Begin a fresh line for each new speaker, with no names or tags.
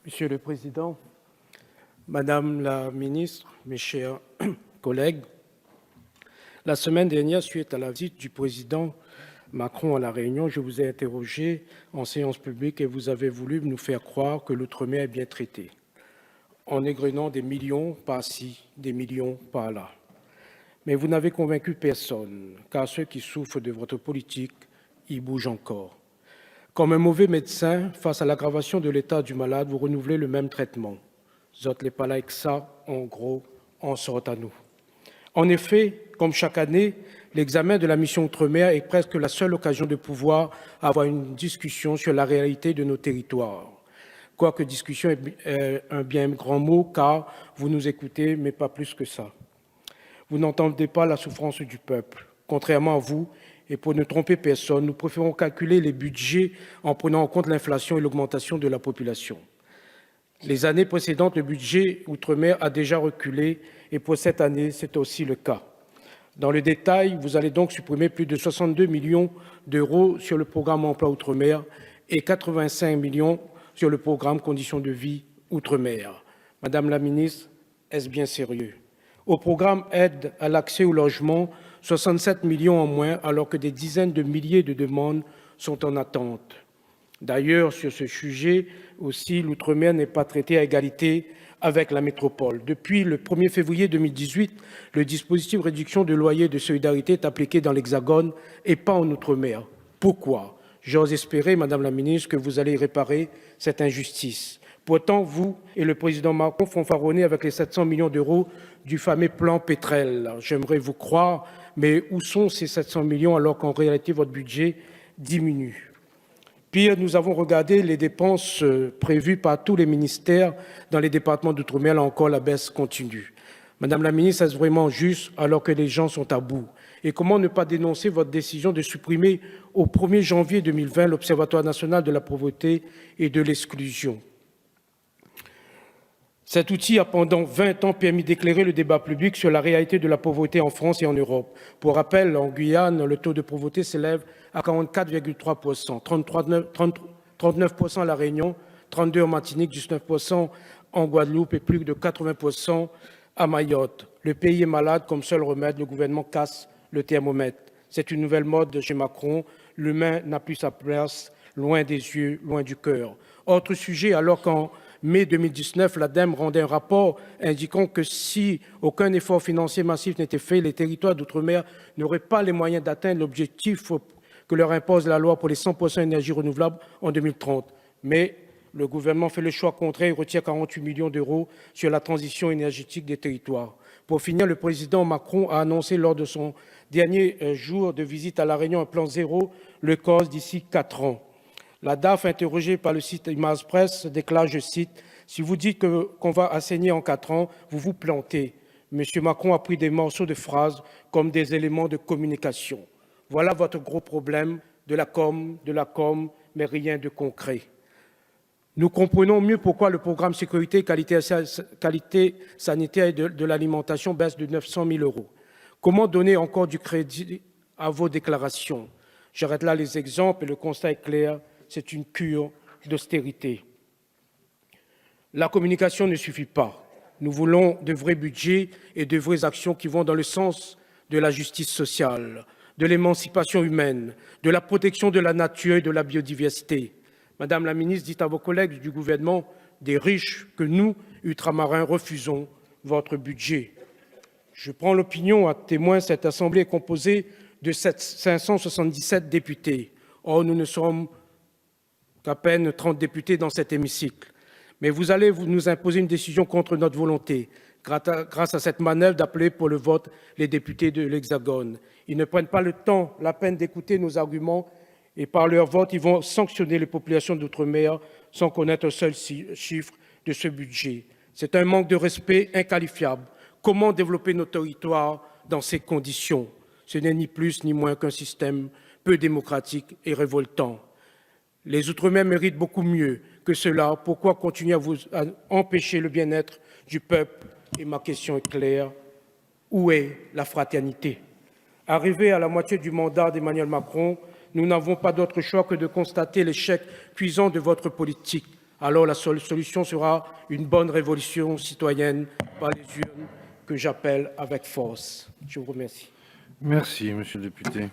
Monsieur le Président, Madame la Ministre, mes chers collègues, la semaine dernière, suite à la visite du Président Macron à La Réunion, je vous ai interrogé en séance publique et vous avez voulu nous faire croire que l'outre-mer est bien traité, en égrenant des millions par-ci, des millions par-là. Mais vous n'avez convaincu personne, car ceux qui souffrent de votre politique y bougent encore. Comme un mauvais médecin, face à l'aggravation de l'état du malade, vous renouvelez le même traitement. Zot les pas like ça, en gros, en sorte à nous. En effet, comme chaque année, l'examen de la mission Outre-mer est presque la seule occasion de pouvoir avoir une discussion sur la réalité de nos territoires. Quoique discussion est un bien grand mot, car vous nous écoutez, mais pas plus que ça. Vous n'entendez pas la souffrance du peuple. Contrairement à vous, et pour ne tromper personne, nous préférons calculer les budgets en prenant en compte l'inflation et l'augmentation de la population. Les années précédentes, le budget Outre-mer a déjà reculé et pour cette année, c'est aussi le cas. Dans le détail, vous allez donc supprimer plus de 62 millions d'euros sur le programme Emploi Outre-mer et 85 millions sur le programme Conditions de vie Outre-mer. Madame la ministre, est-ce bien sérieux? Au programme Aide à l'accès au logement, 67 millions en moins, alors que des dizaines de milliers de demandes sont en attente. D'ailleurs, sur ce sujet aussi, l'outre-mer n'est pas traité à égalité avec la métropole. Depuis le 1er février 2018, le dispositif réduction de loyer de solidarité est appliqué dans l'Hexagone et pas en outre-mer. Pourquoi? J'ose espérer, Madame la ministre, que vous allez réparer cette injustice. Pourtant, vous et le président Macron fanfaronnez avec les 700 millions d'euros du fameux plan Pétrel. J'aimerais vous croire, mais où sont ces 700 millions alors qu'en réalité, votre budget diminue? Pire, nous avons regardé les dépenses prévues par tous les ministères dans les départements d'outre-mer. Là encore, la baisse continue. Madame la ministre, est-ce vraiment juste alors que les gens sont à bout? Et comment ne pas dénoncer votre décision de supprimer au 1er janvier 2020 l'Observatoire national de la pauvreté et de l'exclusion? Cet outil a pendant 20 ans permis d'éclairer le débat public sur la réalité de la pauvreté en France et en Europe. Pour rappel, en Guyane, le taux de pauvreté s'élève à 44,3%, 39% à La Réunion, 32% en Martinique, 19% en Guadeloupe et plus de 80% à Mayotte. Le pays est malade, comme seul remède, le gouvernement casse le thermomètre. C'est une nouvelle mode de chez Macron. L'humain n'a plus sa place, loin des yeux, loin du cœur. Autre sujet, alors qu'en mai 2019, l'ADEME rendait un rapport indiquant que si aucun effort financier massif n'était fait, les territoires d'outre-mer n'auraient pas les moyens d'atteindre l'objectif que leur impose la loi pour les 100% énergie renouvelable en 2030. Mais le gouvernement fait le choix contraire et retire 48 millions d'euros sur la transition énergétique des territoires. Pour finir, le président Macron a annoncé lors de son dernier jour de visite à La Réunion un plan zéro, le COS, d'ici 4 ans. La DAF, interrogée par le site Image Presse, déclare, je cite, « Si vous dites qu'on va assainir en 4 ans, vous vous plantez. » Monsieur Macron a pris des morceaux de phrases comme des éléments de communication. Voilà votre gros problème, de la com, mais rien de concret. Nous comprenons mieux pourquoi le programme sécurité et qualité sanitaire et de l'alimentation baisse de 900 000 euros. Comment donner encore du crédit à vos déclarations? J'arrête là les exemples et le constat est clair. C'est une cure d'austérité. La communication ne suffit pas. Nous voulons de vrais budgets et de vraies actions qui vont dans le sens de la justice sociale, de l'émancipation humaine, de la protection de la nature et de la biodiversité. Madame la ministre, dites à vos collègues du gouvernement des riches que nous, ultramarins, refusons votre budget. Je prends l'opinion à témoin, cette Assemblée est composée de 577 députés. Or, nous ne sommes qu'à peine 30 députés dans cet hémicycle. Mais vous allez nous imposer une décision contre notre volonté, grâce à cette manœuvre d'appeler pour le vote les députés de l'Hexagone. Ils ne prennent pas le temps, la peine d'écouter nos arguments et par leur vote, ils vont sanctionner les populations d'outre-mer sans connaître un seul chiffre de ce budget. C'est un manque de respect inqualifiable. Comment développer nos territoires dans ces conditions? Ce n'est ni plus ni moins qu'un système peu démocratique et révoltant. Les Outre-mer méritent beaucoup mieux que cela. Pourquoi continuer à empêcher le bien-être du peuple? Et ma question est claire. Où est la fraternité? Arrivé à la moitié du mandat d'Emmanuel Macron, nous n'avons pas d'autre choix que de constater l'échec cuisant de votre politique. alors la seule solution sera une bonne révolution citoyenne par les urnes que j'appelle avec force. Je vous remercie.
Merci, monsieur le député.